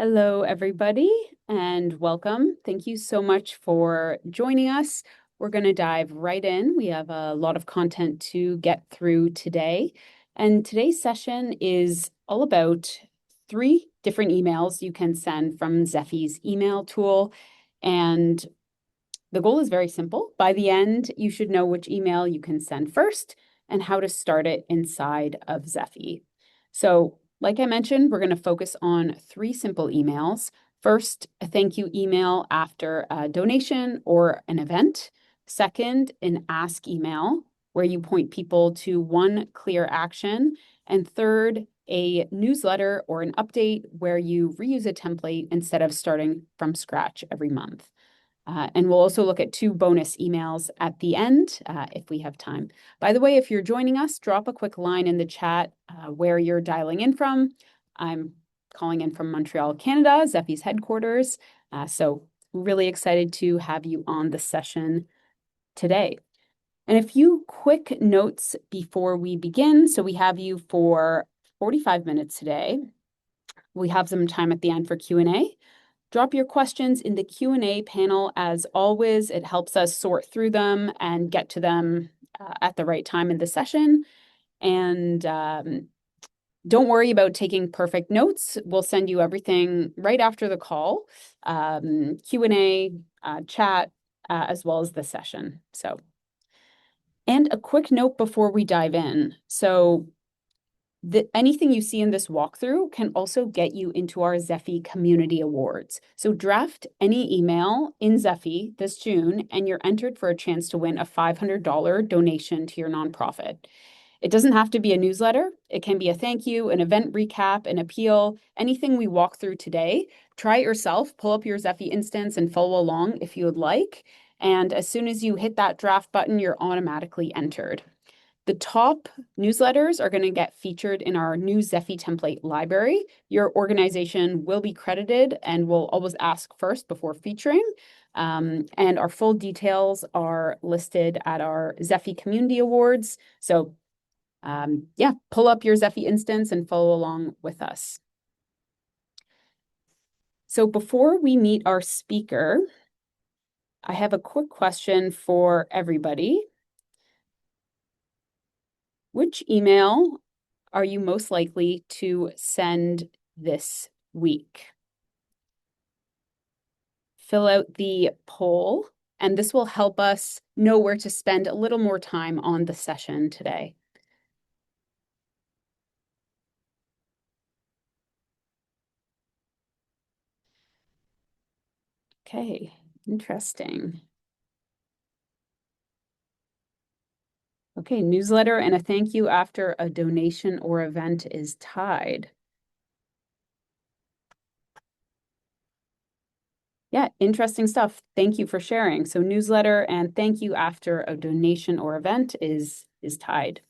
Hello, everybody, and welcome. Thank you so much for joining us. We're going to dive right in. We have a lot of content to get through today. And today's session is all about 3 different emails you can send from Zeffy's email tool. And the goal is very simple. By the end, you should know which email you can send first and how to start it inside of Zeffy. So, like I mentioned, we're going to focus on 3 simple emails. First, a thank you email after a donation or an event. Second, an ask email where you point people to one clear action. And third, a newsletter or an update where you reuse a template instead of starting from scratch every month. And we'll also look at 2 bonus emails at the end if we have time. By the way, if you're joining us, drop a quick line in the chat where you're dialing in from. I'm calling in from Montreal, Canada, Zeffy's headquarters. So really excited to have you on the session today. And a few quick notes before we begin. So we have you for 45 minutes today. We have some time at the end for Q&A. Drop your questions in the Q&A panel. As always, it helps us sort through them and get to them at the right time in the session. And don't worry about taking perfect notes. We'll send you everything right after the call, Q&A, chat, as well as the session. And a quick note before we dive in. Anything you see in this walkthrough can also get you into our Zeffy Community Awards. So draft any email in Zeffy this June, and you're entered for a chance to win a $500 donation to your nonprofit. It doesn't have to be a newsletter. It can be a thank you, an event recap, an appeal, anything we walk through today. Try it yourself, pull up your Zeffy instance and follow along if you would like. And as soon as you hit that draft button, you're automatically entered. The top newsletters are going to get featured in our new Zeffy template library. Your organization will be credited and we'll always ask first before featuring. And our full details are listed at our Zeffy Community Awards. So pull up your Zeffy instance and follow along with us. So before we meet our speaker, I have a quick question for everybody. Which email are you most likely to send this week? Fill out the poll, and this will help us know where to spend a little more time on the session today. Okay, interesting. Okay, newsletter and a thank you after a donation or event is tied. Yeah, interesting stuff. Thank you for sharing. So newsletter and thank you after a donation or event is tied.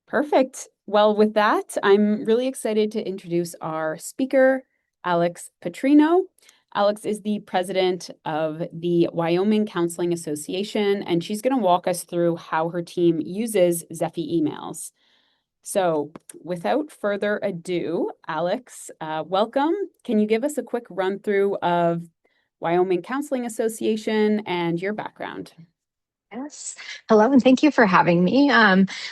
Perfect. Well, with that, I'm really excited to introduce our speaker, Alex Petrino. Alex is the president of the Wyoming Counseling Association, and she's going to walk us through how her team uses Zeffy emails. So without further ado, Alex, welcome. Can you give us a quick run through of Wyoming Counseling Association and your background? Yes. Hello, and thank you for having me.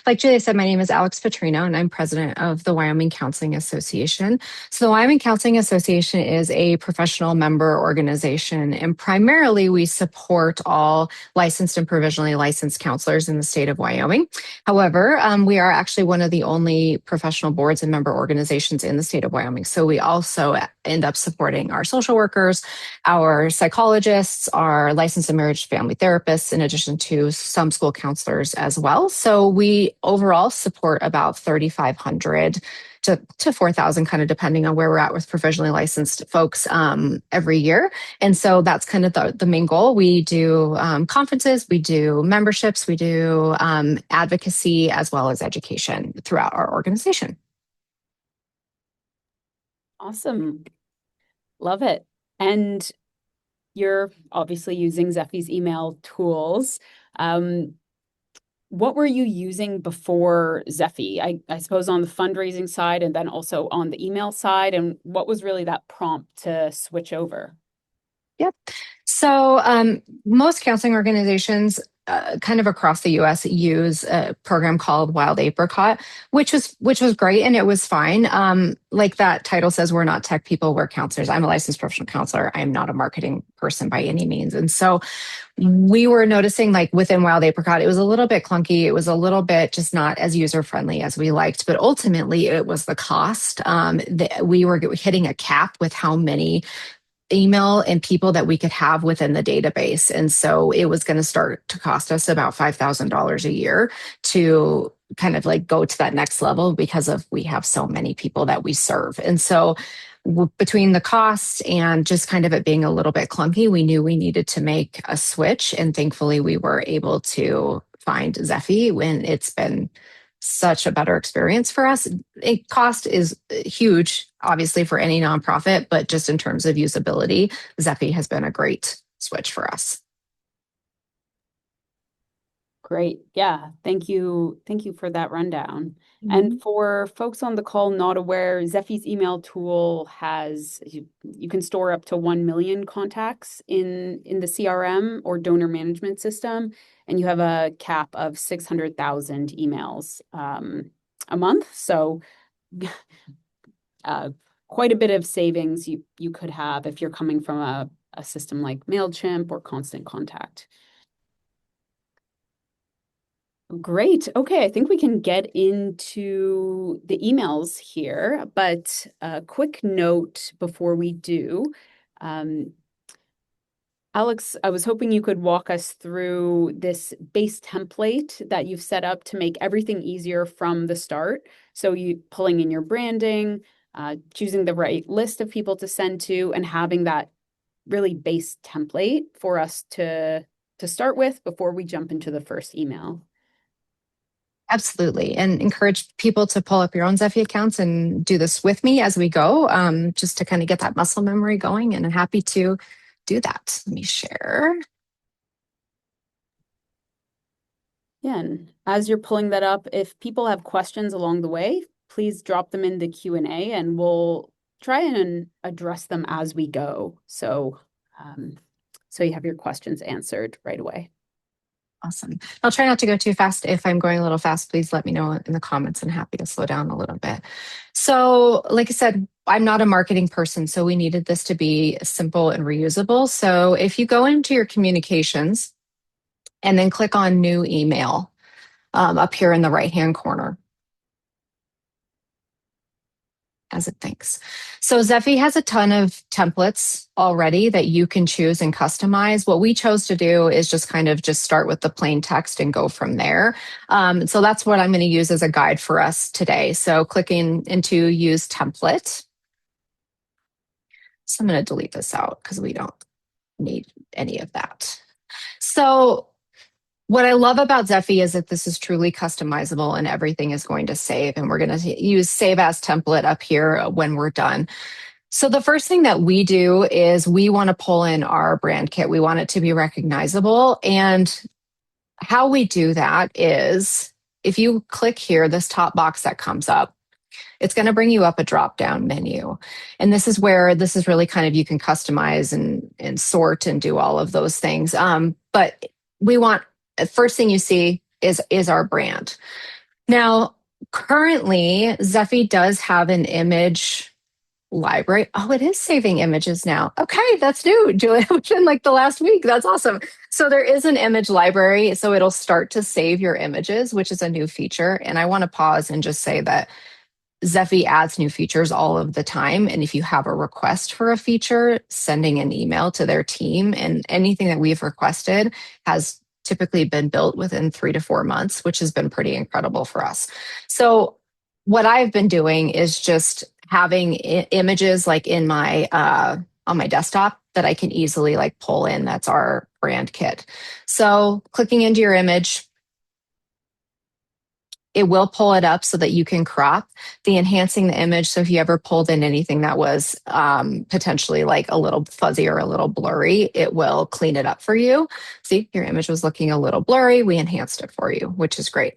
Like Julia said, my name is Alex Petrino, and I'm president of the Wyoming Counseling Association. So, the Wyoming Counseling Association is a professional member organization, and primarily we support all licensed and provisionally licensed counselors in the state of Wyoming. However, we are actually one of the only professional boards and member organizations in the state of Wyoming. So, we also end up supporting our social workers, our psychologists, our licensed and marriage family therapists, in addition to some school counselors as well. So we overall support about 3,500 to 4,000, kind of depending on where we're at with provisionally licensed folks every year. And so that's kind of the main goal. We do conferences, we do memberships, we do advocacy, as well as education throughout our organization. Awesome. Love it. And you're obviously using Zeffy's email tools. what were you using before Zeffy? I suppose on the fundraising side and then also on the email side. And what was really that prompt to switch over? Yep. So most counseling organizations kind of across the US use a program called Wild Apricot, which was great and it was fine. Like that title says, we're not tech people, we're counselors. I'm a licensed professional counselor. I am not a marketing person by any means. And so we were noticing like within Wild Apricot, it was a little bit clunky. It was a little bit just not as user friendly as we liked, but ultimately it was the cost. We were hitting a cap with how many email and people that we could have within the database. And so it was going to start to cost us about $5,000 a year to kind of like go to that next level because of we have so many people that we serve. And so between the cost and just kind of it being a little bit clunky, we knew we needed to make a switch. And thankfully we were able to find Zeffy when it's been such a better experience for us. Cost is huge, obviously, for any nonprofit, but just in terms of usability, Zeffy has been a great switch for us. Great. Yeah. Thank you. Thank you for that rundown. And Mhm. for folks on the call not aware, Zeffy's email tool has you can store up to 1 million contacts in the CRM or donor management system, and you have a cap of 600,000 emails a month. So uh, quite a bit of savings you could have if you're coming from a system like Mailchimp or Constant Contact. Great. Okay, I think we can get into the emails here, but a quick note before we do. Um, Alex, I was hoping you could walk us through this base template that you've set up to make everything easier from the start. So you pulling in your branding, choosing the right list of people to send to, and having that really base template for us to start with before we jump into the first email. Absolutely. And encourage people to pull up your own Zeffy accounts and do this with me as we go, just to kind of get that muscle memory going. And I'm happy to do that. Let me share. Yeah, and as you're pulling that up, if people have questions along the way, please drop them in the Q&A and we'll try and address them as we go. Um, so you have your questions answered right away. Awesome. I'll try not to go too fast. If I'm going a little fast, please let me know in the comments and happy to slow down a little bit. So, like I said, I'm not a marketing person, so we needed this to be simple and reusable. So, if you go into your communications and then click on new email up here in the right hand corner, as it thinks. So Zeffy has a ton of templates already that you can choose and customize. What we chose to do is just kind of just start with the plain text and go from there. So that's what I'm going to use as a guide for us today. So clicking into use template. So I'm going to delete this out because we don't need any of that. So what I love about Zeffy is that this is truly customizable and everything is going to save. And we're going to use save as template up here when we're done. So the first thing that we do is we want to pull in our brand kit. We want it to be recognizable. And how we do that is if you click here, this top box that comes up, it's going to bring you up a drop down menu. And this is where this is really kind of you can customize and sort and do all of those things. But we want first thing you see is our brand. Now, currently, Zeffy does have an image library. Oh, it is saving images now. Okay, that's new, Julia. Within like the last week. That's awesome. So there is an image library. So it'll start to save your images, which is a new feature. And I want to pause and just say that Zeffy adds new features all of the time. And if you have a request for a feature, sending an email to their team and anything that we've requested has typically been built within 3 to 4 months, which has been pretty incredible for us. So what I've been doing is just having images like in my on my desktop that I can easily like pull in. That's our brand kit. So clicking into your image, it will pull it up so that you can crop the enhancing the image. So if you ever pulled in anything that was potentially like a little fuzzy or a little blurry, it will clean it up for you. See, your image was looking a little blurry. We enhanced it for you, which is great.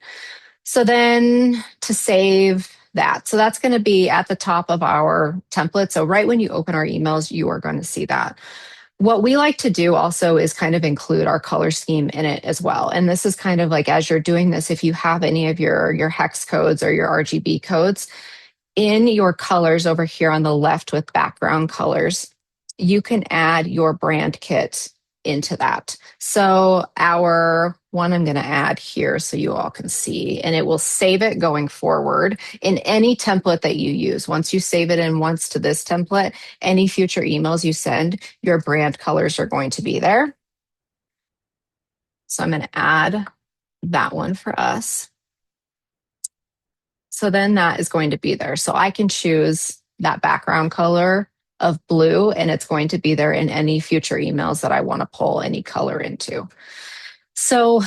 So then to save that, so that's going to be at the top of our template. So right when you open our emails, you are going to see that. What we like to do also is kind of include our color scheme in it as well. And this is kind of like, as you're doing this, if you have any of your hex codes or your RGB codes in your colors over here on the left with background colors, you can add your brand kit into that. So our one I'm going to add here so you all can see, and it will save it going forward in any template that you use. Once you save it in once to this template, any future emails you send, your brand colors are going to be there. So I'm going to add that one for us. So then that is going to be there. So I can choose that background color of blue, and it's going to be there in any future emails that I want to pull any color into. So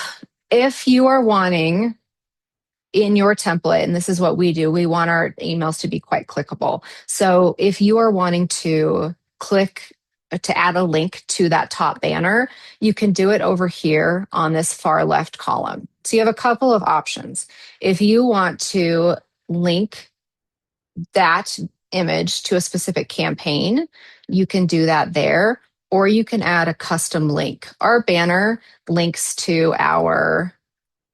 if you are wanting in your template, and this is what we do, we want our emails to be quite clickable. So if you are wanting to click to add a link to that top banner, you can do it over here on this far left column. So you have a couple of options. If you want to link that image to a specific campaign, you can do that there, or you can add a custom link. Our banner links to our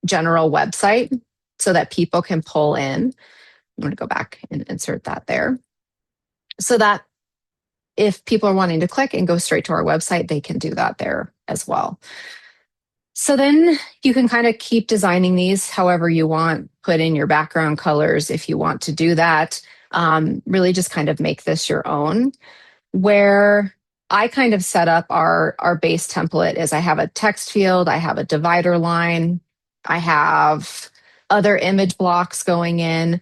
general website so that people can pull in. I'm going to go back and insert that there so that if people are wanting to click and go straight to our website, they can do that there as well. So then you can kind of keep designing these however you want, put in your background colors if you want to do that. Really just kind of make this your own. Where I kind of set up our base template is I have a text field, I have a divider line, I have other image blocks going in.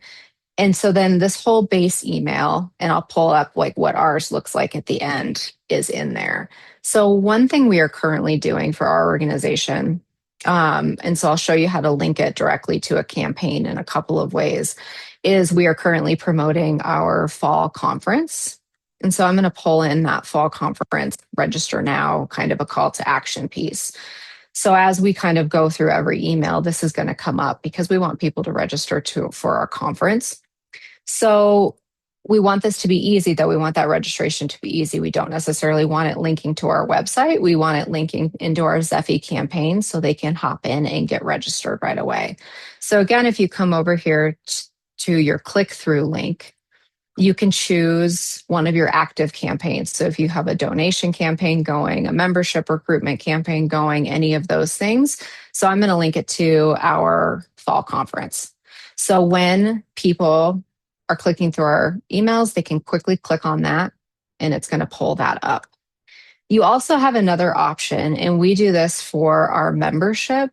And so then this whole base email, and I'll pull up like what ours looks like at the end, is in there. So one thing we are currently doing for our organization, and so I'll show you how to link it directly to a campaign in a couple of ways, is we are currently promoting our fall conference. And so I'm going to pull in that fall conference register now, kind of a call to action piece. So as we kind of go through every email, this is going to come up because we want people to register for our conference. So we want this to be easy, though. We want that registration to be easy. We don't necessarily want it linking to our website. We want it linking into our Zeffy campaign so they can hop in and get registered right away. So again, if you come over here to your click-through link, you can choose one of your active campaigns. So if you have a donation campaign going, a membership recruitment campaign going, any of those things. So I'm going to link it to our fall conference. So when people are clicking through our emails, they can quickly click on that and it's going to pull that up. You also have another option, and we do this for our membership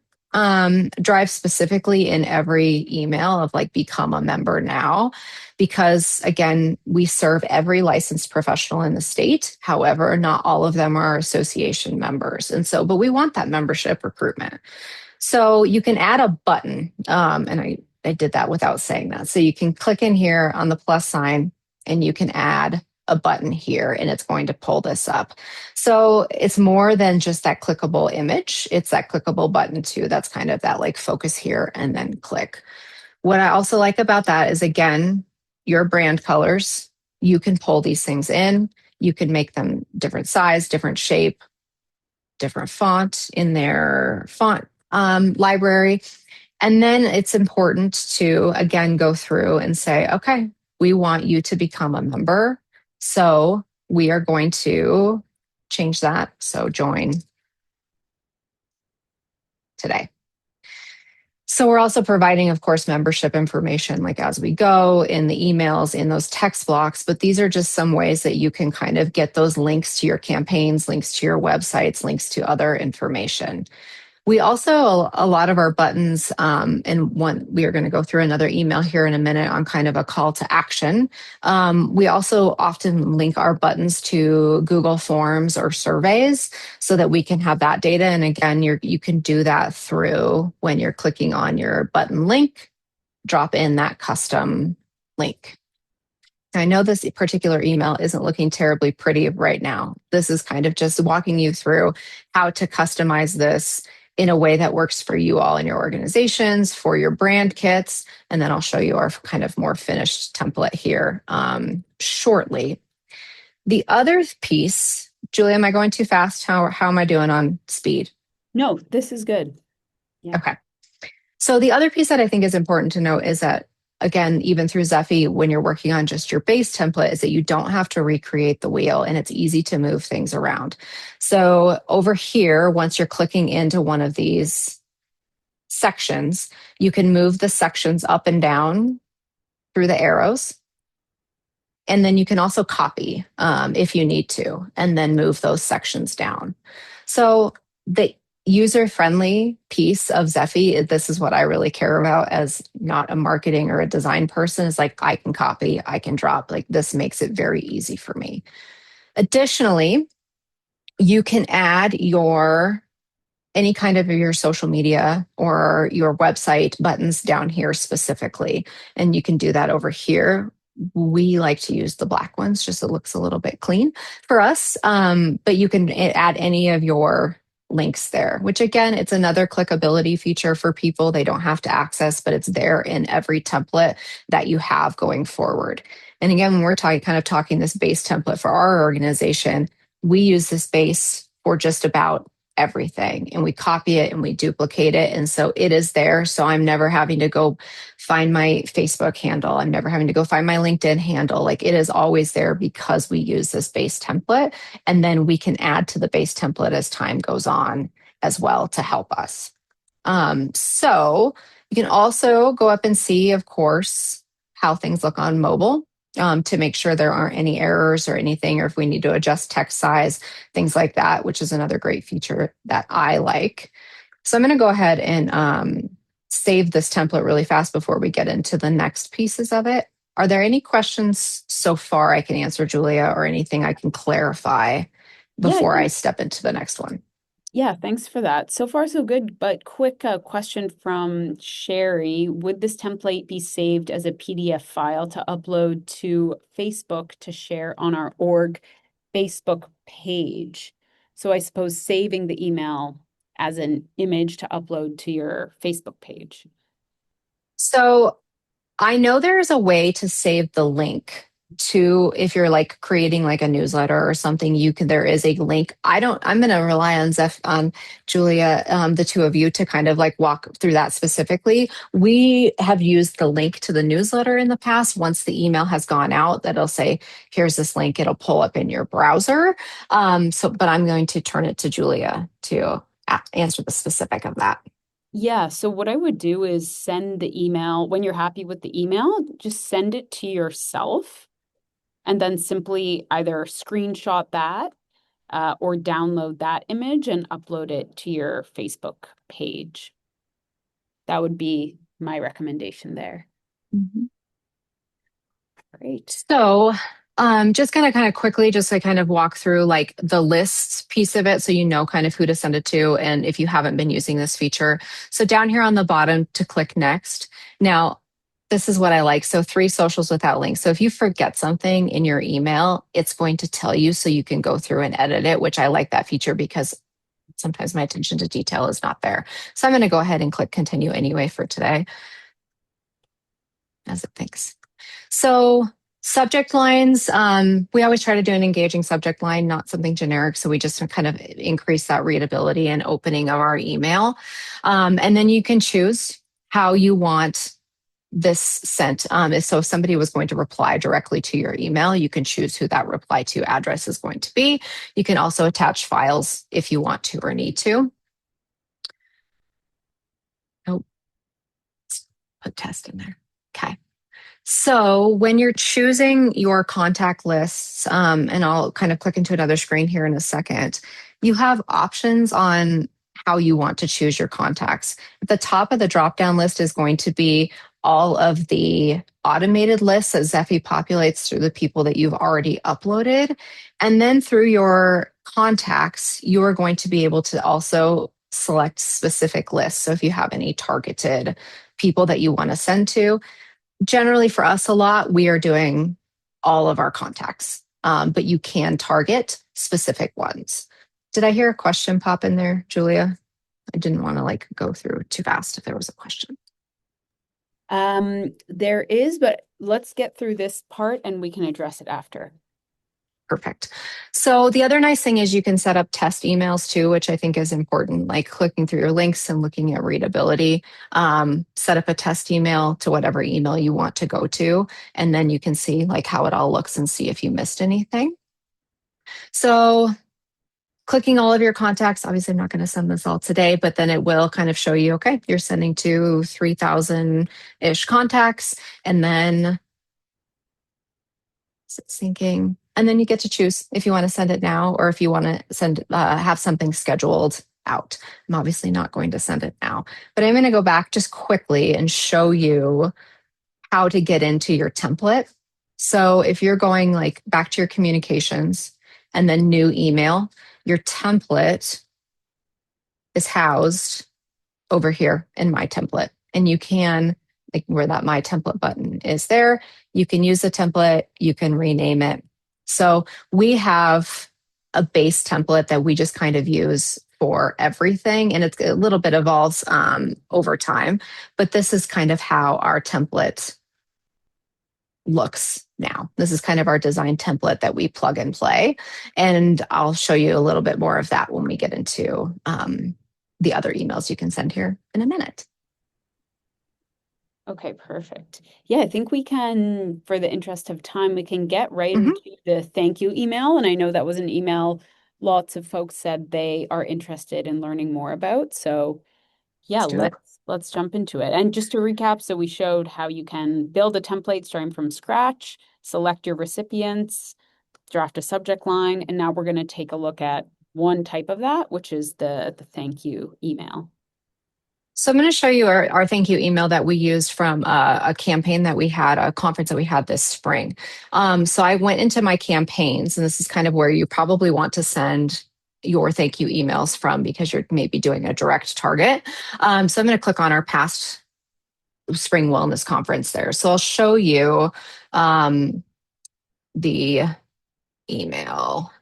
drive specifically in every email of like become a member now, because again, we serve every licensed professional in the state. However, not all of them are association members. And so, but we want that membership recruitment. So you can add a button, and I did that without saying that. So you can click in here on the plus sign and you can add a button here and it's going to pull this up. So it's more than just that clickable image. It's that clickable button too. That's kind of that like focus here and then click. What I also like about that is, again, your brand colors, you can pull these things in. You can make them different size, different shape, different font in their font library. And then it's important to, again, go through and say, okay, we want you to become a member. So we are going to change that. So join today. So we're also providing, of course, membership information like as we go in the emails, in those text blocks. But these are just some ways that you can kind of get those links to your campaigns, links to your websites, links to other information. We also, a lot of our buttons, and we are going to go through another email here in a minute on kind of a call to action. We also often link our buttons to Google Forms or surveys so that we can have that data. And again, you can do that through when you're clicking on your button link. drop in that custom link. I know this particular email isn't looking terribly pretty right now. This is kind of just walking you through how to customize this in a way that works for you all in your organizations, for your brand kits, and then I'll show you our kind of more finished template here shortly. The other piece, Julia, am I going too fast? How am I doing on speed? No, this is good. Yeah. Okay. So the other piece that I think is important to note is that, again, even through Zeffy, when you're working on just your base template, is that you don't have to recreate the wheel and it's easy to move things around. So over here, once you're clicking into one of these sections, you can move the sections up and down through the arrows. And then you can also copy if you need to, and then move those sections down. So the user-friendly piece of Zeffy, this is what I really care about as not a marketing or a design person, is like I can copy, I can drop. Like this makes it very easy for me. Additionally, you can add any kind of your social media or your website buttons down here specifically. And you can do that over here. We like to use the black ones, just so it looks a little bit clean for us. But you can add any of your links there, which again, it's another clickability feature for people. They don't have to access, but it's there in every template that you have going forward. And again, when we're talking this base template for our organization, we use this base for just about everything, and we copy it and we duplicate it. And so it is there. So I'm never having to go find my Facebook handle. I'm never having to go find my LinkedIn handle. Like it is always there because we use this base template. And then we can add to the base template as time goes on as well to help us. So you can also go up and see, of course, how things look on mobile. To make sure there aren't any errors or anything, or if we need to adjust text size, things like that, which is another great feature that I like. So I'm going to go ahead and save this template really fast before we get into the next pieces of it. Are there any questions so far I can answer, Julia, or anything I can clarify before I step into the next one? Yeah, thanks for that. So far, so good. But quick question from Sherry. Would this template be saved as a PDF file to upload to Facebook to share on our org Facebook page? So I suppose saving the email as an image to upload to your Facebook page. So I know there's a way to save the link to, if you're like creating like a newsletter or something, there is a link. I'm going to rely on Julia, the two of you to kind of like walk through that specifically. We have used the link to the newsletter in the past. Once the email has gone out, that'll say, here's this link. It'll pull up in your browser. But I'm going to turn it to Julia to answer the specific of that. Yeah, so what I would do is send the email. When you're happy with the email, just send it to yourself and then simply either screenshot that or download that image and upload it to your Facebook page. That would be my recommendation there. Mm-hmm. Great. So just gonna kind of quickly just to kind of walk through like the lists piece of it so you know kind of who to send it to and if you haven't been using this feature. So down here on the bottom to click next. Now, this is what I like. So 3 socials without links. So if you forget something in your email, it's going to tell you so you can go through and edit it, which I like that feature because sometimes my attention to detail is not there. So I'm going to go ahead and click continue anyway for today as it thinks. So subject lines, we always try to do an engaging subject line, not something generic. So we just kind of increase that readability and opening of our email. And then you can choose how you want this sent. So if somebody was going to reply directly to your email, you can choose who that reply to address is going to be. You can also attach files if you want to or need to. Oh, let's put test in there. Okay. So when you're choosing your contact lists, and I'll kind of click into another screen here in a second, you have options on how you want to choose your contacts. At the top of the drop-down list is going to be all of the automated lists that Zeffy populates through the people that you've already uploaded. And then through your contacts, you are going to be able to also select specific lists. So if you have any targeted people that you want to send to, generally for us a lot, we are doing all of our contacts, but you can target specific ones. Did I hear a question pop in there, Julia? I didn't want to like go through too fast if there was a question. There is, but let's get through this part and we can address it after. Perfect. So the other nice thing is you can set up test emails too, which I think is important, like clicking through your links and looking at readability. Set up a test email to whatever email you want to go to, and then you can see like how it all looks and see if you missed anything. So clicking all of your contacts, obviously I'm not going to send this all today, but then it will kind of show you, okay, you're sending to 3,000-ish contacts, and then it's syncing. And then you get to choose if you want to send it now or if you want to send have something scheduled out. I'm obviously not going to send it now, but I'm going to go back just quickly and show you how to get into your template. So if you're going like back to your communications and then new email, your template is housed over here in my template. And you can, like where that my template button is there, you can use the template, you can rename it. So we have a base template that we just kind of use for everything. And it's a little bit evolves over time, but this is kind of how our template looks now. This is kind of our design template that we plug and play. And I'll show you a little bit more of that when we get into the other emails you can send here in a minute. Okay, perfect. Yeah, I think we can, for the interest of time, we can get right Mm-hmm. into the thank you email. And I know that was an email lots of folks said they are interested in learning more about. So yeah, Let's do it. let's jump into it. And just to recap, so we showed how you can build a template starting from scratch, select your recipients, draft a subject line, and now we're going to take a look at one type of that, which is the thank you email. So I'm going to show you our thank you email that we used from a campaign that we had, a conference that we had this spring. So I went into my campaigns, and this is kind of where you probably want to send your thank you emails from because you're maybe doing a direct target. So I'm going to click on our past spring wellness conference there. So I'll show you the email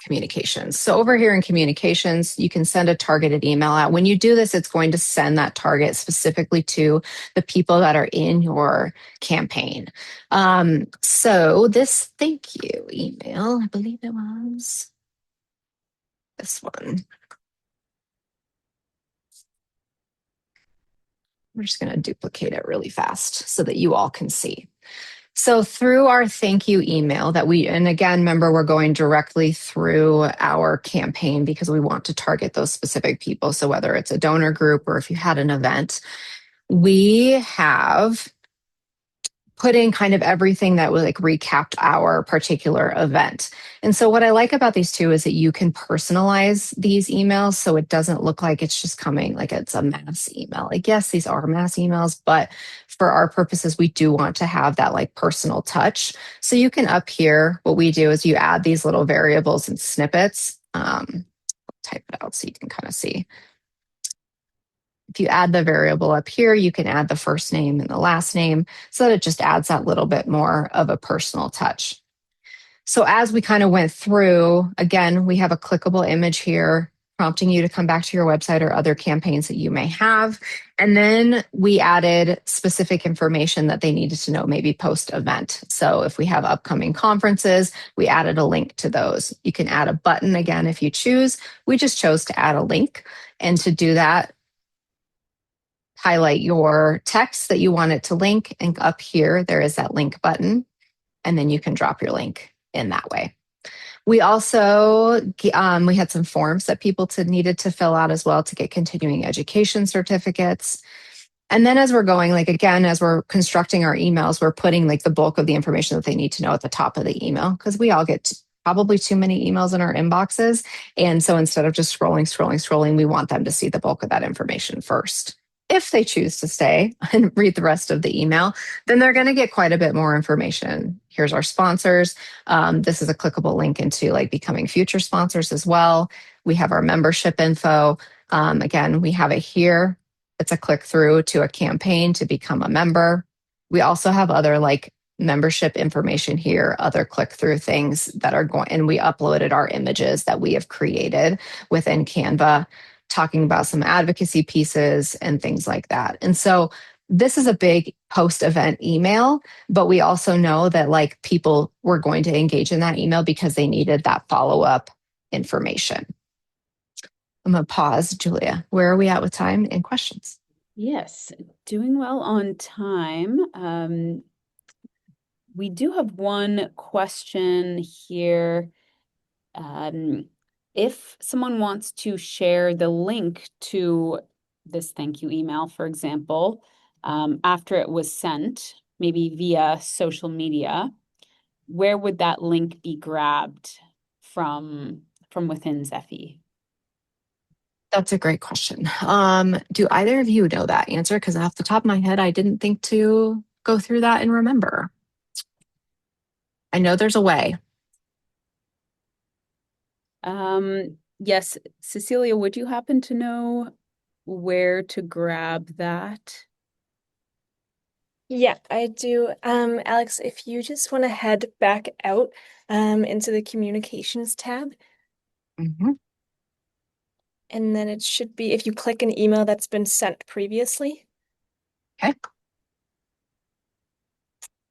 communications. So over here in communications, you can send a targeted email out. When you do this, it's going to send that target specifically to the people that are in your campaign. So this thank you email, I believe it was this one. We're just going to duplicate it really fast so that you all can see. So through our thank you email that and again, remember, we're going directly through our campaign because we want to target those specific people. So whether it's a donor group or if you had an event, we have put in kind of everything that would like recapped our particular event. And so what I like about these two is that you can personalize these emails so it doesn't look like it's just coming like it's a mass email. Like, yes, these are mass emails, but for our purposes, we do want to have that like personal touch. So you can up here, what we do is you add these little variables and snippets. Type it out so you can kind of see. If you add the variable up here, you can add the first name and the last name so that it just adds that little bit more of a personal touch. So as we kind of went through, again, we have a clickable image here prompting you to come back to your website or other campaigns that you may have. And then we added specific information that they needed to know, maybe post-event. So if we have upcoming conferences, we added a link to those. You can add a button again if you choose. We just chose to add a link. And to do that, highlight your text that you want it to link, and up here there is that link button, and then you can drop your link in that way. We also we had some forms that people needed to fill out as well to get continuing education certificates. And then as we're going, like again, as we're constructing our emails, we're putting like the bulk of the information that they need to know at the top of the email because we all get probably too many emails in our inboxes. And so instead of just scrolling, we want them to see the bulk of that information first. If they choose to stay and read the rest of the email, then they're going to get quite a bit more information. Here's our sponsors. This is a clickable link into like becoming future sponsors as well. We have our membership info. Again, we have it here. It's a click through to a campaign to become a member. We also have other like membership information here, other click through things that are going, and we uploaded our images that we have created within Canva, talking about some advocacy pieces and things like that. And so this is a big post event email, but we also know that like people were going to engage in that email because they needed that follow up information. I'm going to pause. Julia, where are we at with time and questions? Yes, doing well on time. We do have one question here. Um, if someone wants to share the link to this thank you email, for example, after it was sent, maybe via social media, where would that link be grabbed from within Zeffy? That's a great question. Do either of you know that answer? Because off the top of my head, I didn't think to go through that and remember. I know there's a way. Yes, Cecilia, would you happen to know where to grab that? Yeah, I do. Alex, if you just want to head back out into the communications tab, Mhm. and then it should be if you click an email that's been sent previously, Okay.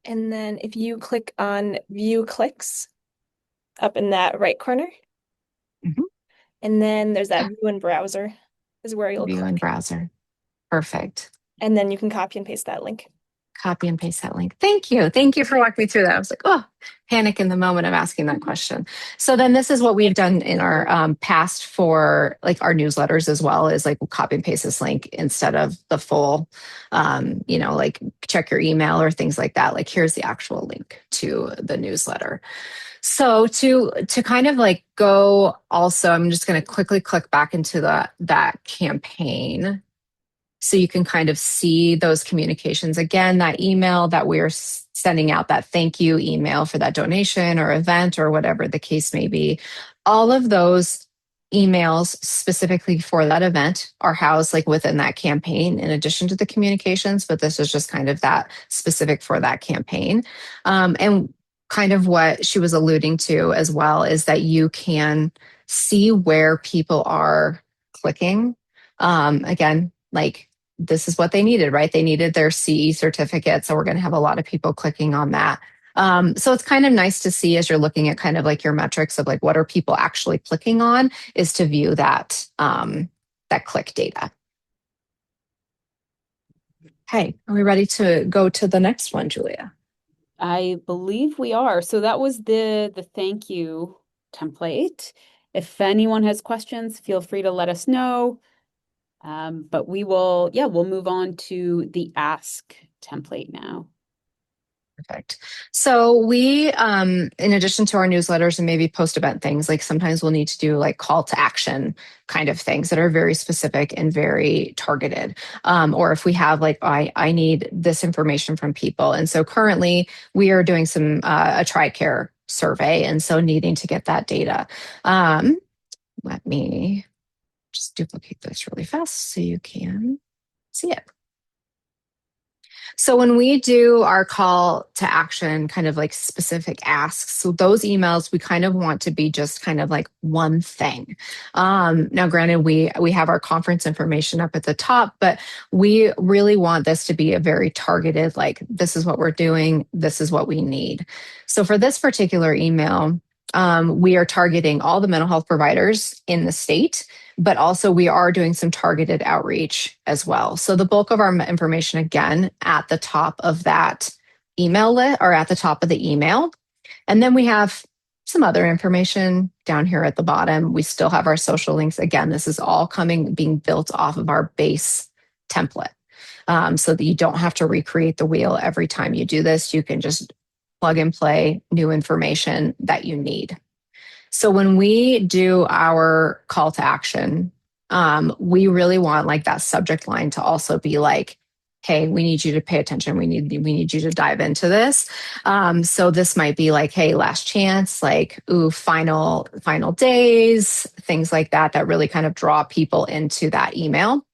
and then if you click on view clicks up in that right corner, Mhm. and then there's that Yeah. view in browser is where you'll View in click, browser. Perfect. and then you can copy and paste that link. Copy and paste that link. Thank you. Thank you for walking me through that. I was like, oh, panic in the moment of asking that question. So then this is what we've done in our past for like our newsletters as well, is like we'll copy and paste this link instead of the full, like check your email or things like that. Like here's the actual link to the newsletter. So to kind of like go also, I'm just going to quickly click back into that campaign so you can kind of see those communications. Again, that email that we're sending out, that thank you email for that donation or event or whatever the case may be, all of those emails specifically for that event are housed like within that campaign in addition to the communications, but this is just kind of that specific for that campaign. And kind of what she was alluding to as well is that you can see where people are clicking. Again, like this is what they needed, right? They needed their CE certificate. So we're going to have a lot of people clicking on that. So it's kind of nice to see as you're looking at kind of like your metrics of like what are people actually clicking on, is to view that click data. Okay, are we ready to go to the next one, Julia? I believe we are. So that was the thank you template. If anyone has questions, feel free to let us know. But we'll move on to the ask template now. Perfect. So we, in addition to our newsletters and maybe post-event things, like sometimes we'll need to do like call to action kind of things that are very specific and very targeted. Or if we have like, I need this information from people. And so currently we are doing some a TRICARE survey, and so needing to get that data. Let me just duplicate this really fast so you can see it. So when we do our call to action, kind of like specific asks, so those emails we kind of want to be just kind of like one thing. Now, granted, we have our conference information up at the top, but we really want this to be a very targeted, like this is what we're doing, this is what we need. So for this particular email, we are targeting all the mental health providers in the state, but also we are doing some targeted outreach as well. So the bulk of our information, again, at the top of that email list or at the top of the email. And then we have some other information down here at the bottom. We still have our social links. Again, this is all being built off of our base template. So that you don't have to recreate the wheel every time you do this. You can just plug and play new information that you need. So when we do our call to action, we really want like that subject line to also be like, hey, we need you to pay attention. We need you to dive into this. So this might be like, hey, last chance, like, ooh, final days, things like that, that really kind of draw people into that email.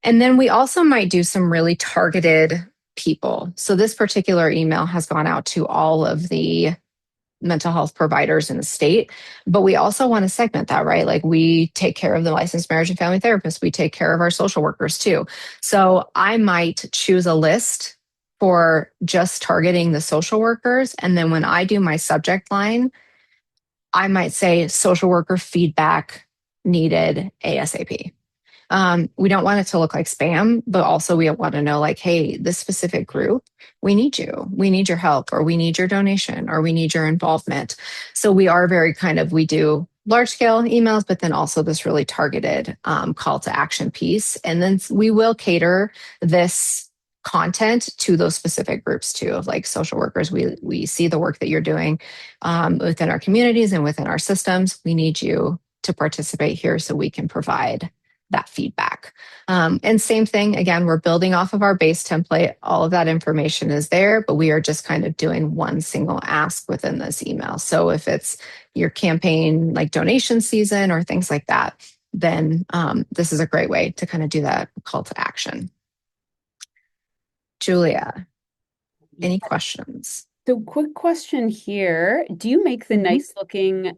And then we also might do some really targeted people. So this particular email has gone out to all of the mental health providers in the state, but we also want to segment that, right? Like we take care of the licensed marriage and family therapists, we take care of our social workers too. So I might choose a list for just targeting the social workers. And then when I do my subject line, I might say social worker feedback needed ASAP. We don't want it to look like spam, but also we want to know like, hey, this specific group, we need you. We need your help, or we need your donation, or we need your involvement. So we are very we do large scale emails, but then also this really targeted call to action piece. And then we will cater this content to those specific groups too, of like social workers. We see the work that you're doing within our communities and within our systems. We need you to participate here so we can provide that feedback. And same thing, again, we're building off of our base template. All of that information is there, but we are just kind of doing one single ask within this email. So if it's your campaign, like donation season or things like that, then this is a great way to kind of do that call to action. Julia, any questions? So quick question here. Do you make the nice looking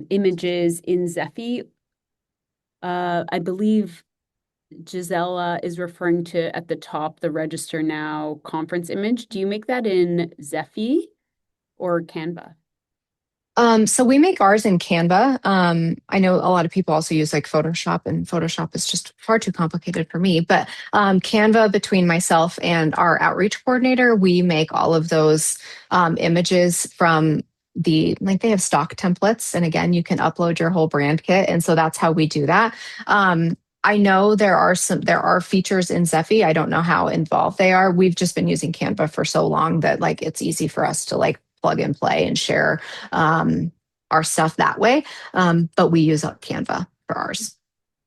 images in Zeffy? I believe Gisela is referring to at the top, the register now conference image. Do you make that in Zeffy or Canva? So we make ours in Canva. I know a lot of people also use like Photoshop, and Photoshop is just far too complicated for me. But Canva, between myself and our outreach coordinator, we make all of those images from they have stock templates. And again, you can upload your whole brand kit. And so that's how we do that. I know there are features in Zeffy. I don't know how involved they are. We've just been using Canva for so long that like it's easy for us to like plug and play and share our stuff that way. But we use Canva for ours.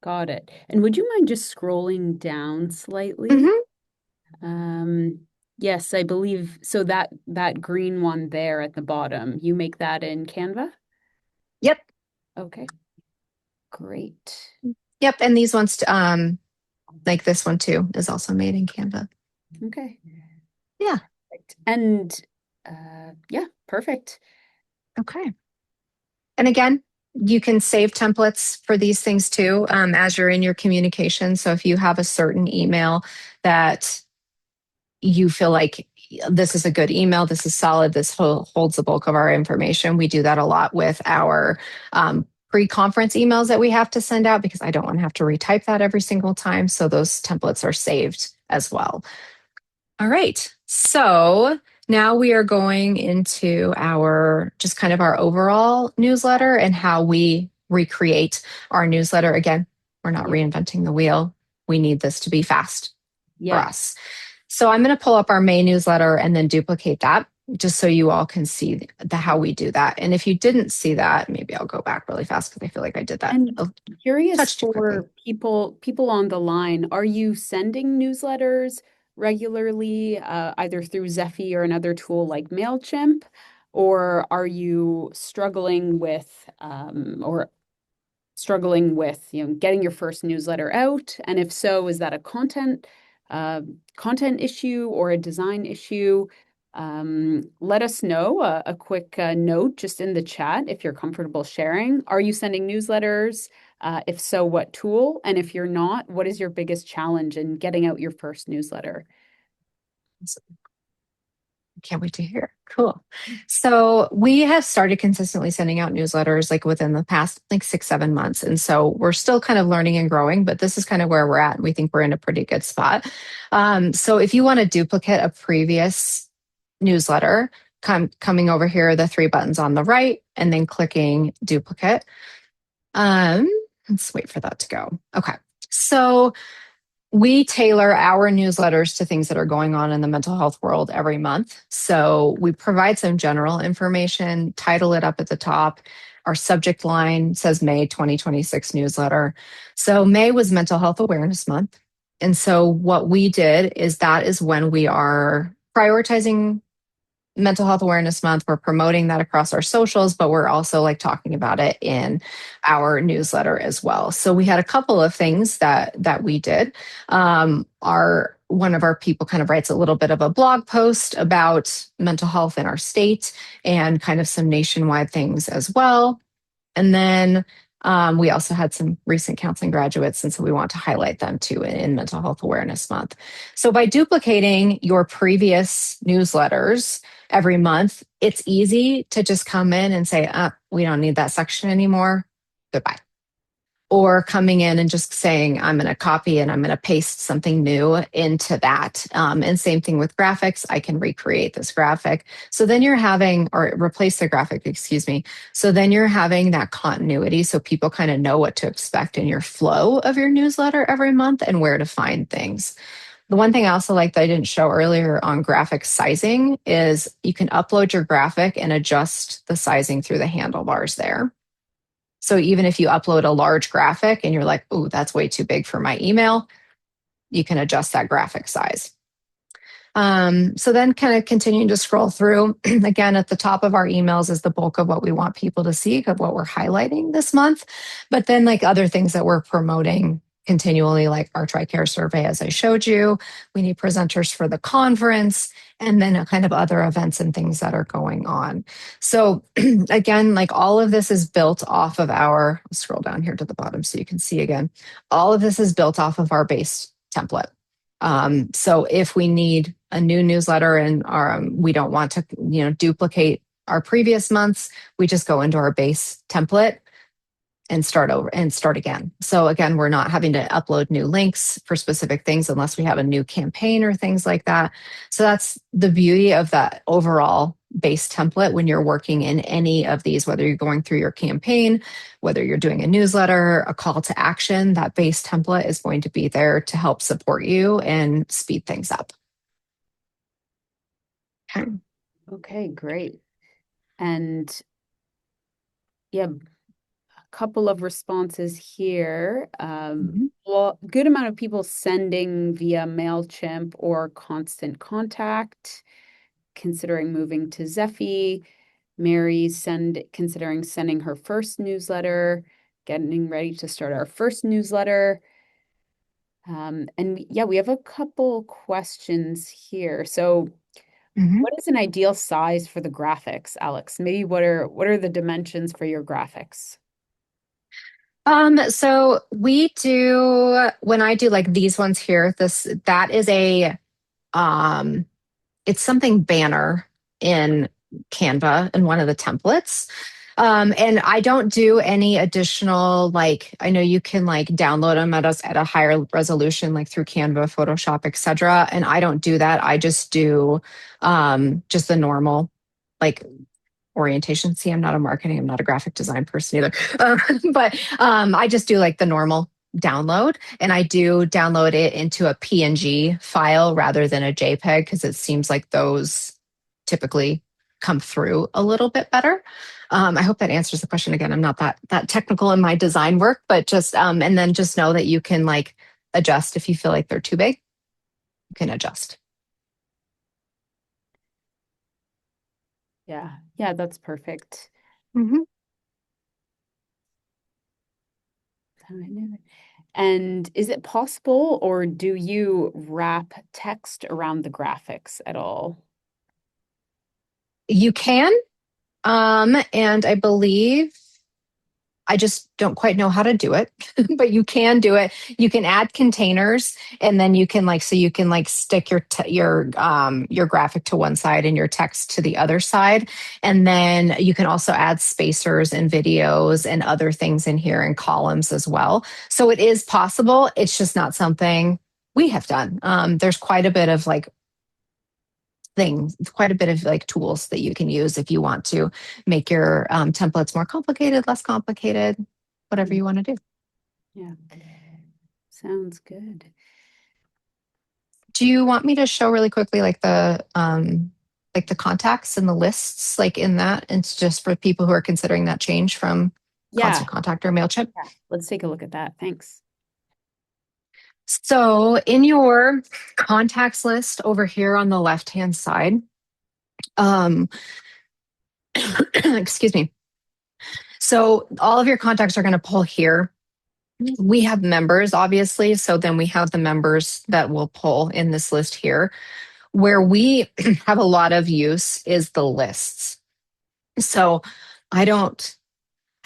Got it. And would you mind just scrolling down slightly? Mm-hmm. Yes, I believe so that green one there at the bottom, you make that in Canva? Yep. Okay. Great. Yep. And these ones, like this one too, is also made in Canva. Okay. Yeah. And yeah, perfect. Okay. And again, you can save templates for these things too as you're in your communication. So if you have a certain email that you feel like this is a good email, this is solid, this holds the bulk of our information, we do that a lot with our pre-conference emails that we have to send out, because I don't want to have to retype that every single time. So those templates are saved as well. All right. So now we are going into our overall newsletter and how we recreate our newsletter. Again, we're not reinventing the wheel. We need this to be fast for us. So I'm going to pull up our May newsletter and then duplicate that just so you all can see how we do that. And if you didn't see that, maybe I'll go back really fast because I feel like I did that. And curious for people on the line, are you sending newsletters regularly, either through Zeffy or another tool like Mailchimp, or are you struggling with getting your first newsletter out? And if so, is that a content issue or a design issue? Let us know a quick note just in the chat if you're comfortable sharing. Are you sending newsletters? If so, what tool? And if you're not, what is your biggest challenge in getting out your first newsletter? Can't wait to hear. Cool. So we have started consistently sending out newsletters like within the past 6-7 months. And so we're still kind of learning and growing, but this is kind of where we're at. And we think we're in a pretty good spot. So if you want to duplicate a previous newsletter, coming over here, the 3 buttons on the right, and then clicking duplicate. Let's wait for that to go. Okay. So we tailor our newsletters to things that are going on in the mental health world every month. So we provide some general information, title it up at the top. Our subject line says May 2026 newsletter. So May was Mental Health Awareness Month. And so what we did is that is when we are prioritizing Mental Health Awareness Month. We're promoting that across our socials, but we're also like talking about it in our newsletter as well. So we had a couple of things that we did. Our one of our people kind of writes a little bit of a blog post about mental health in our state and kind of some nationwide things as well. And then we also had some recent counseling graduates, and so we want to highlight them too in Mental Health Awareness Month. So by duplicating your previous newsletters every month, it's easy to just come in and say, we don't need that section anymore. Goodbye. Or coming in and just saying, I'm going to copy and I'm going to paste something new into that. And same thing with graphics. I can recreate this graphic. So then you're having, or replace the graphic, excuse me. So then you're having that continuity. So people kind of know what to expect in your flow of your newsletter every month and where to find things. The one thing I also like that I didn't show earlier on graphic sizing is you can upload your graphic and adjust the sizing through the handlebars there. So even if you upload a large graphic and you're like, oh, that's way too big for my email, you can adjust that graphic size. So then kind of continuing to scroll through, again, at the top of our emails is the bulk of what we want people to see, of what we're highlighting this month. But then like other things that we're promoting continually, like our TRICARE survey, as I showed you, we need presenters for the conference, and then kind of other events and things that are going on. So again, like all of this is built off of our, I'll scroll down here to the bottom so you can see again, all of this is built off of our base template. So if we need a new newsletter and we don't want to, duplicate our previous months, we just go into our base template and start over and start again. So again, we're not having to upload new links for specific things unless we have a new campaign or things like that. So that's the beauty of that overall base template when you're working in any of these, whether you're going through your campaign, whether you're doing a newsletter, a call to action, that base template is going to be there to help support you and speed things up. Okay. Okay, great. And yeah, couple of responses here. Well, good amount of people sending via Mailchimp or Constant Contact, considering moving to Zeffy. Mary's considering sending her first newsletter, getting ready to start our first newsletter. And yeah, we have a couple questions here. So what is an ideal size for the graphics, Alex? Maybe what are the dimensions for your graphics? So we do, when I do like these ones here, that is it's something banner in Canva in one of the templates. And I don't do any additional, like, I know you can like download them at a higher resolution, like through Canva, Photoshop, etc. And I don't do that. I just do just the normal, like orientation. See, I'm not a graphic design person either. But I just do like the normal download, and I do download it into a PNG file rather than a JPEG because it seems like those typically come through a little bit better. I hope that answers the question. Again, I'm not that technical in my design work, but just and then just know that you can like adjust if you feel like they're too big. You can adjust. Yeah, that's perfect. Mm-hmm. And is it possible, or do you wrap text around the graphics at all? You can, and I believe I just don't quite know how to do it, but you can do it. You can add containers, and then you can stick your graphic to one side and your text to the other side, and then you can also add spacers and videos and other things in here and columns as well. So it is possible. It's just not something we have done. There's quite a bit of like tools that you can use if you want to make your templates more complicated, less complicated, whatever you want to do. Yeah, sounds good. Do you want me to show really quickly like the contacts and the lists like in that? And it's just for people who are considering that change from Yeah. Constant Contact or Mailchimp. Yeah. Let's take a look at that. Thanks. So in your contacts list over here on the left-hand side, um, excuse me. So all of your contacts are going to pull here. We have members, obviously. So then we have the members that will pull in this list here. Where we have a lot of use is the lists. So I don't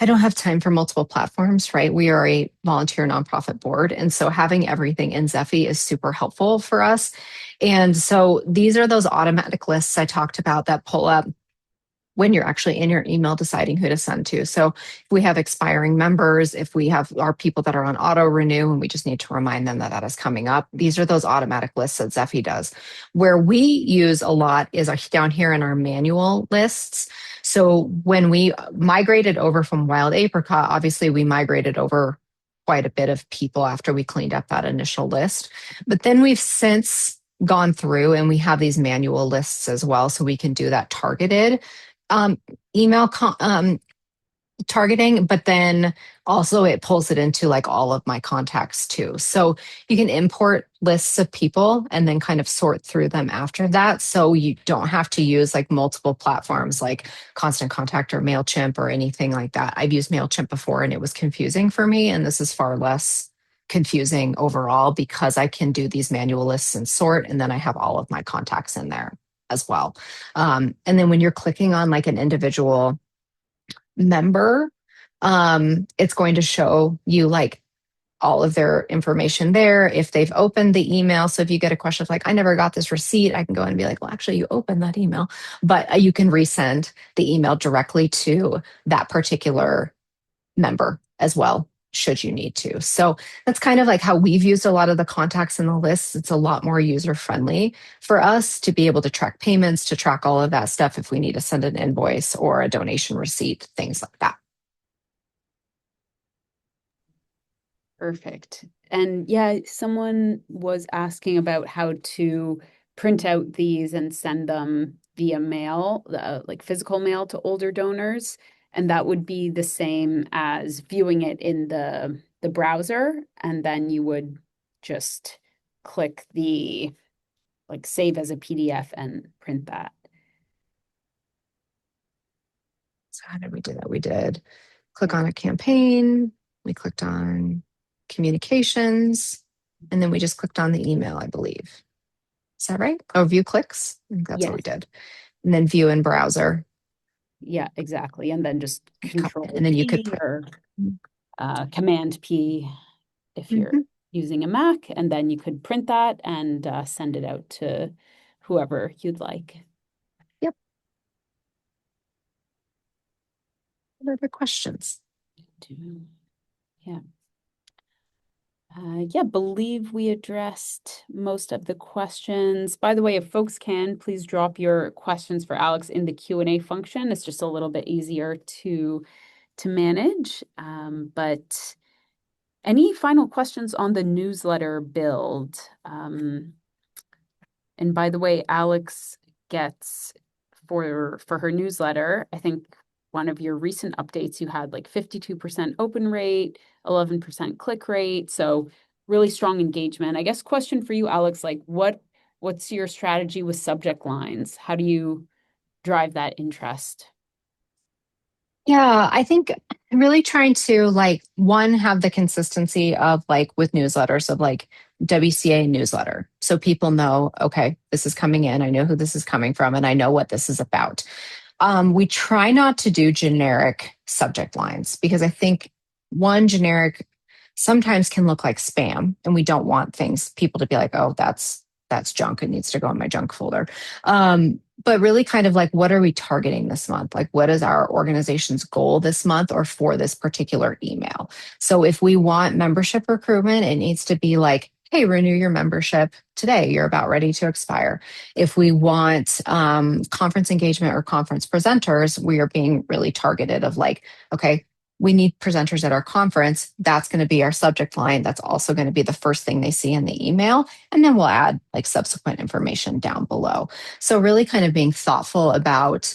I don't have time for multiple platforms, right? We are a volunteer nonprofit board. And so having everything in Zeffy is super helpful for us. And so these are those automatic lists I talked about that pull up when you're actually in your email deciding who to send to. So if we have expiring members, if we have our people that are on auto renew and we just need to remind them that that is coming up, these are those automatic lists that Zeffy does. Where we use a lot is down here in our manual lists. So when we migrated over from Wild Apricot, obviously we migrated over quite a bit of people after we cleaned up that initial list. But then we've since gone through and we have these manual lists as well. So we can do that targeted um, email targeting, but then also it pulls it into like all of my contacts too. So you can import lists of people and then kind of sort through them after that. So you don't have to use like multiple platforms like Constant Contact or Mailchimp or anything like that. I've used Mailchimp before and it was confusing for me. And this is far less confusing overall because I can do these manual lists and sort, and then I have all of my contacts in there as well. And then when you're clicking on like an individual member, it's going to show you like all of their information there. If they've opened the email. So if you get a question of like, I never got this receipt, I can go in and be like, well, actually you opened that email, but you can resend the email directly to that particular member as well, should you need to. So that's kind of like how we've used a lot of the contacts in the lists. It's a lot more user friendly for us to be able to track payments, to track all of that stuff if we need to send an invoice or a donation receipt, things like that. Perfect. And yeah, someone was asking about how to print out these and send them via mail, like physical mail to older donors. And that would be the same as viewing it in the browser. And then you would just click the like save as a PDF and print that. So how did we do that? We did click on a campaign. We clicked on communications, and then we just clicked on the email, I believe. Is that right? Oh, view clicks. I think that's what Yes. we did. And then view in browser. Yeah, exactly. And then just Control And then you could P put. or Command P if you're Mhm. using a Mac, and then you could print that and send it out to whoever you'd like. Yep. What other questions? Yeah. Yeah, believe we addressed most of the questions. By the way, if folks can, please drop your questions for Alex in the Q&A function. It's just a little bit easier to manage. But any final questions on the newsletter build? And by the way, Alex gets for her newsletter, I think one of your recent updates, you had like 52% open rate, 11% click rate. So really strong engagement. I guess question for you, Alex, like what's your strategy with subject lines? How do you drive that interest? Yeah, I think really trying to like one have the consistency of like with newsletters of like WCA newsletter. So people know, okay, this is coming in. I know who this is coming from and I know what this is about. We try not to do generic subject lines because I think one generic sometimes can look like spam and we don't want things people to be like, oh, that's junk. It needs to go in my junk folder. But really kind of like, what are we targeting this month? Like, what is our organization's goal this month or for this particular email? So if we want membership recruitment, it needs to be like, hey, renew your membership today. You're about ready to expire. If we want conference engagement or conference presenters, we are being really targeted of like, okay, we need presenters at our conference. That's going to be our subject line. That's also going to be the first thing they see in the email. And then we'll add like subsequent information down below. So really kind of being thoughtful about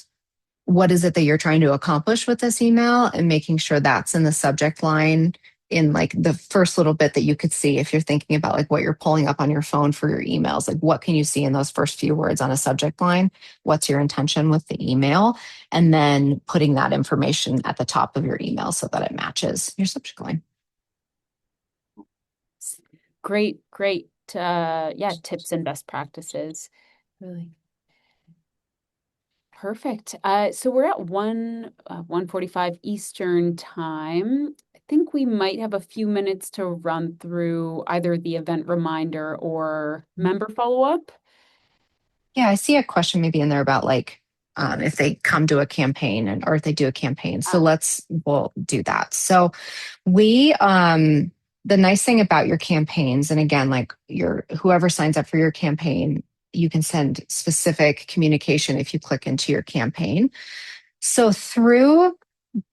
what is it that you're trying to accomplish with this email and making sure that's in the subject line in like the first little bit that you could see if you're thinking about like what you're pulling up on your phone for your emails. Like what can you see in those first few words on a subject line? What's your intention with the email? And then putting that information at the top of your email so that it matches your subject line. Great, great. Yeah, tips and best practices. Really perfect. So we're at 1:45 Eastern time. I think we might have a few minutes to run through either the event reminder or member follow-up. Yeah, I see a question maybe in there about like if they come to a campaign or if they do a campaign. So we'll do that. So we the nice thing about your campaigns, and again, like your whoever signs up for your campaign, you can send specific communication if you click into your campaign. So through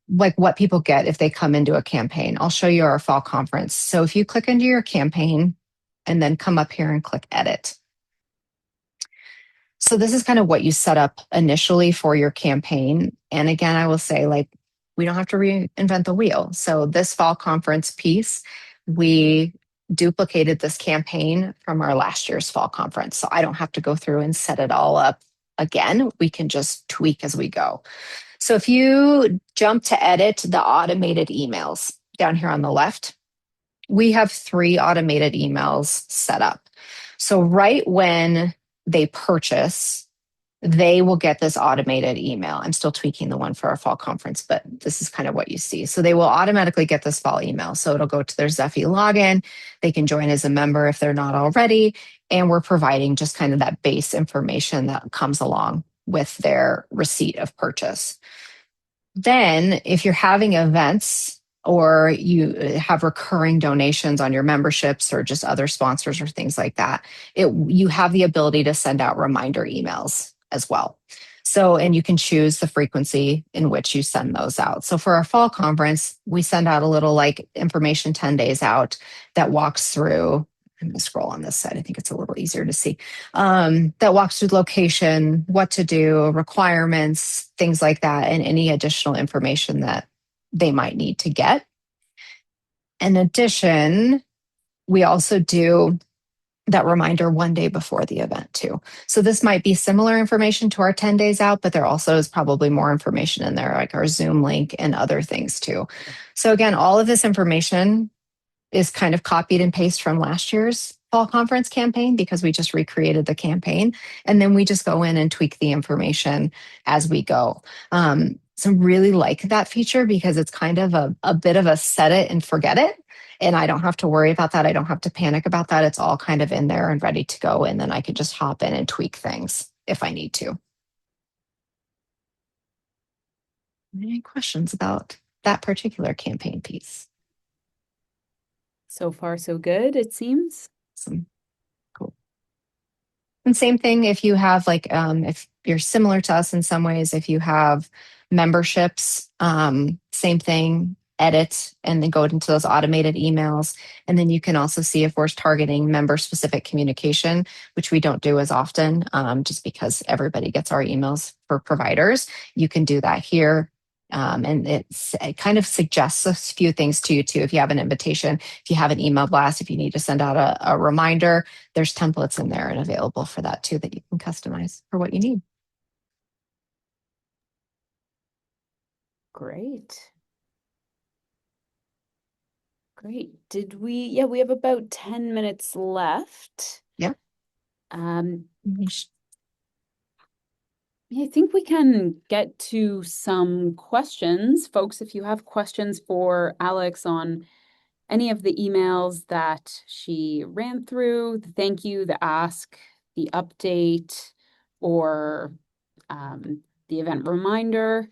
like what people get if they come into a campaign, I'll show you our fall conference. So if you click into your campaign and then come up here and click edit. So this is kind of what you set up initially for your campaign. And again, I will say like we don't have to reinvent the wheel. So this fall conference piece, we duplicated this campaign from our last year's fall conference. So I don't have to go through and set it all up again. We can just tweak as we go. So if you jump to edit the automated emails down here on the left, we have 3 automated emails set up. So right when they purchase, they will get this automated email. I'm still tweaking the one for our fall conference, but this is kind of what you see. So they will automatically get this fall email. So it'll go to their Zeffy login. They can join as a member if they're not already. And we're providing just kind of that base information that comes along with their receipt of purchase. Then, if you're having events or you have recurring donations on your memberships or just other sponsors or things like that, you have the ability to send out reminder emails as well. So, and you can choose the frequency in which you send those out. So for our fall conference, we send out a little like information 10 days out that walks through. I'm going to scroll on this side. I think it's a little easier to see. That walks through location, what to do, requirements, things like that, and any additional information that they might need to get. In addition, we also do that reminder one day before the event too. So this might be similar information to our 10 days out, but there also is probably more information in there, like our Zoom link and other things too. So again, all of this information is kind of copied and pasted from last year's fall conference campaign because we just recreated the campaign. And then we just go in and tweak the information as we go. So really like that feature because it's kind of a bit of a set it and forget it. And I don't have to worry about that. I don't have to panic about that. It's all kind of in there and ready to go. And then I can just hop in and tweak things if I need to. Any questions about that particular campaign piece? So far, so good, it seems. Awesome. Cool. And same thing if you have like, if you're similar to us in some ways, if you have memberships, same thing, edit and then go into those automated emails. And then you can also see if we're targeting member specific communication, which we don't do as often, just because everybody gets our emails for providers. You can do that here. And it kind of suggests a few things to you too. If you have an invitation, if you have an email blast, if you need to send out a reminder, there's templates in there and available for that too that you can customize for what you need. Great. Great. Yeah, we have about 10 minutes left. Yeah. I think we can get to some questions. Folks, if you have questions for Alex on any of the emails that she ran through, the thank you, the ask, the update, or the event reminder,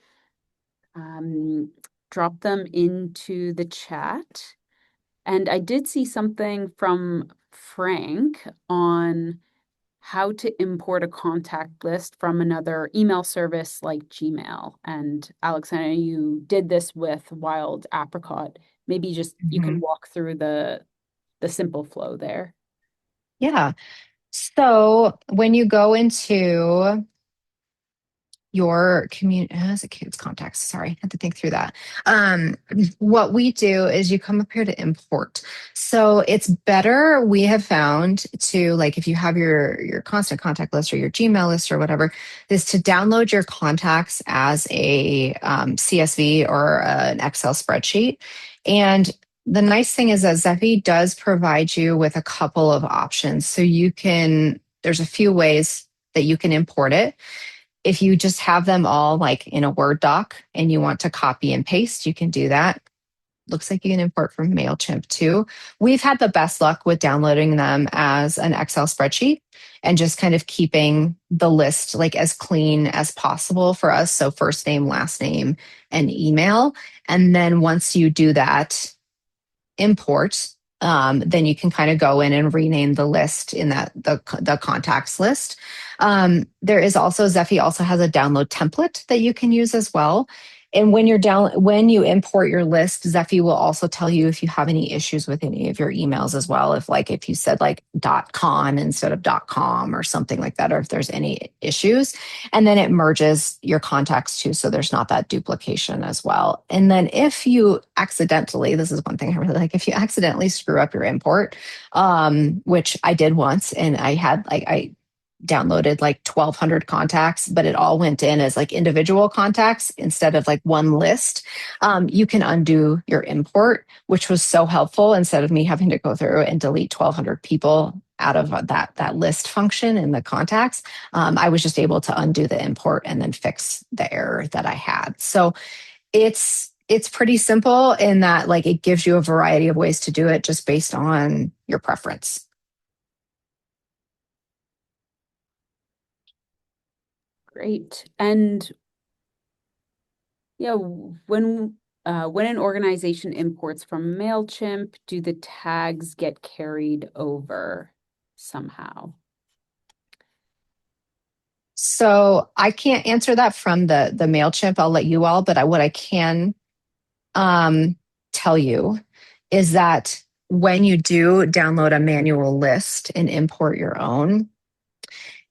drop them into the chat. And I did see something from Frank on how to import a contact list from another email service like Gmail. And Alex, I know you did this with Wild Apricot. Maybe just you can walk through the simple flow there. Yeah. So when you go into your community as a kid's contacts. Sorry, I had to think through that. What we do is you come up here to import. So it's better, we have found, to like if you have your constant contact list or your Gmail list or whatever, is to download your contacts as a CSV or an Excel spreadsheet. And the nice thing is that Zeffy does provide you with a couple of options. So there's a few ways that you can import it. If you just have them all like in a Word doc and you want to copy and paste, you can do that. Looks like you can import from Mailchimp too. We've had the best luck with downloading them as an Excel spreadsheet and just kind of keeping the list like as clean as possible for us. So first name, last name, and email. And then once you do that import, then you can kind of go in and rename the list in the contacts list. There is also Zeffy also has a download template that you can use as well. And when you import your list, Zeffy will also tell you if you have any issues with any of your emails as well. If you said like .con instead of .com or something like that, or if there's any issues, and then it merges your contacts too, so there's not that duplication as well. And then if you accidentally, this is one thing I really like, if you accidentally screw up your import, which I did once, and I downloaded like 1,200 contacts, but it all went in as like individual contacts instead of like one list. You can undo your import, which was so helpful. Instead of me having to go through and delete 1,200 people out of that list function in the contacts, I was just able to undo the import and then fix the error that I had. So it's pretty simple in that like it gives you a variety of ways to do it just based on your preference. Great. And yeah, when an organization imports from Mailchimp, do the tags get carried over somehow? So I can't answer that from the Mailchimp. I'll let you all, but what I can tell you is that when you do download a manual list and import your own,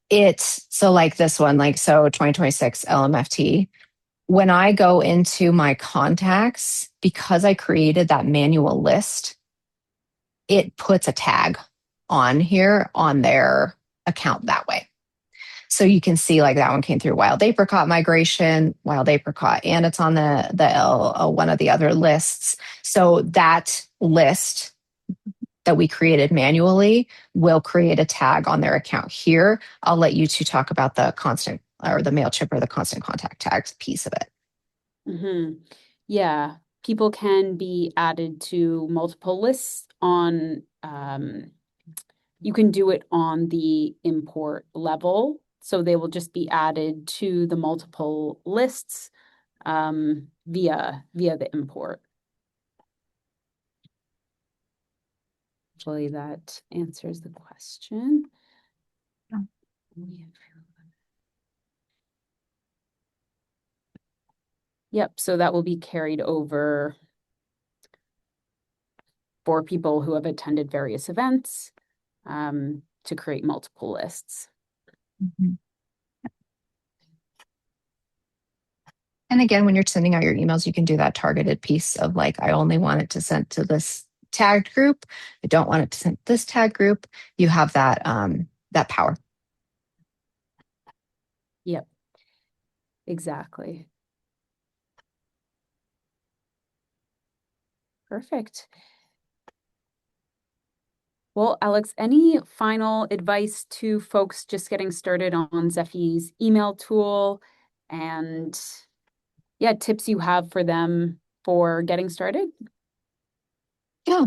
it's so like this one, like so 2026 LMFT. When I go into my contacts, because I created that manual list, it puts a tag on here on their account that way. So you can see like that one came through Wild Apricot migration, Wild Apricot, and it's on the one of the other lists. So that list that we created manually will create a tag on their account here. I'll let you two talk about the constant or the Mailchimp or the constant contact tags piece of it. Mm-hmm. Yeah, people can be added to multiple lists on, you can do it on the import level. So they will just be added to the multiple lists via the import. Hopefully that answers the question. Yep, so that will be carried over for people who have attended various events to create multiple lists. Mm-hmm. And again, when you're sending out your emails, you can do that targeted piece of like, I only want it to send to this tagged group. I don't want it to send to this tag group. You have that power. Yep, exactly. Perfect. Well, Alex, any final advice to folks just getting started on Zeffy's email tool and tips you have for them for getting started? Yeah,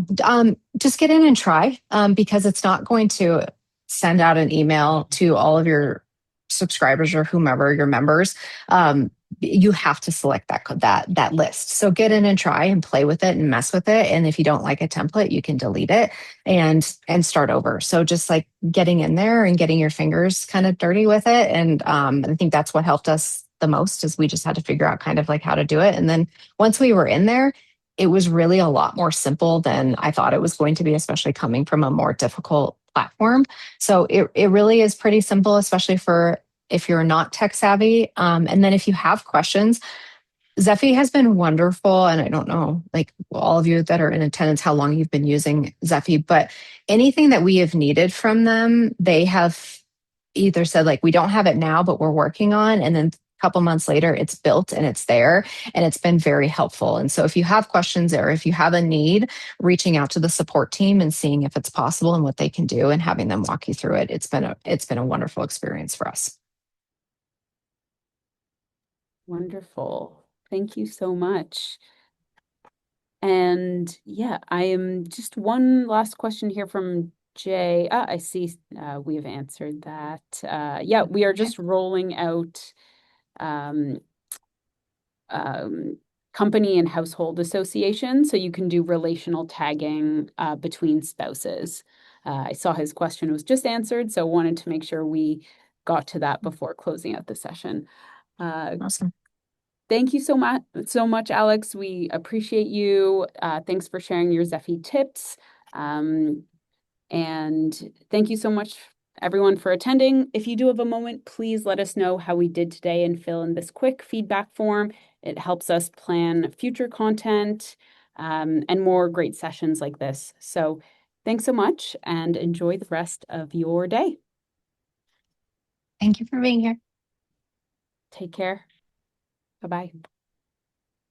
just get in and try because it's not going to send out an email to all of your subscribers or whomever your members. You have to select that list. So get in and try and play with it and mess with it. And if you don't like a template, you can delete it and start over. So just like getting in there and getting your fingers kind of dirty with it. And I think that's what helped us the most is we just had to figure out kind of like how to do it. And then once we were in there, it was really a lot more simple than I thought it was going to be, especially coming from a more difficult platform. So it really is pretty simple, especially for if you're not tech savvy. And then if you have questions, Zeffy has been wonderful. And I don't know, like all of you that are in attendance, how long you've been using Zeffy, but anything that we have needed from them, they have either said, like, we don't have it now, but we're working on. And then a couple months later, it's built and it's there. And it's been very helpful. And so if you have questions or if you have a need, reaching out to the support team and seeing if it's possible and what they can do and having them walk you through it. It's been a wonderful experience for us. Wonderful. Thank you so much. And yeah, I am just one last question here from Jay. I see we have answered that. Yeah, we are Okay. just rolling out um, um, company and household association, so you can do relational tagging between spouses. I saw his question was just answered, so wanted to make sure we got to that before closing out the session. Uh, Awesome. Thank you so much, Alex. We appreciate you. Thanks for sharing your Zeffy tips. Um, and thank you so much, everyone, for attending. If you do have a moment, please let us know how we did today and fill in this quick feedback form. It helps us plan future content and more great sessions like this. So thanks so much and enjoy the rest of your day. Thank you for being here. Take care. Bye-bye.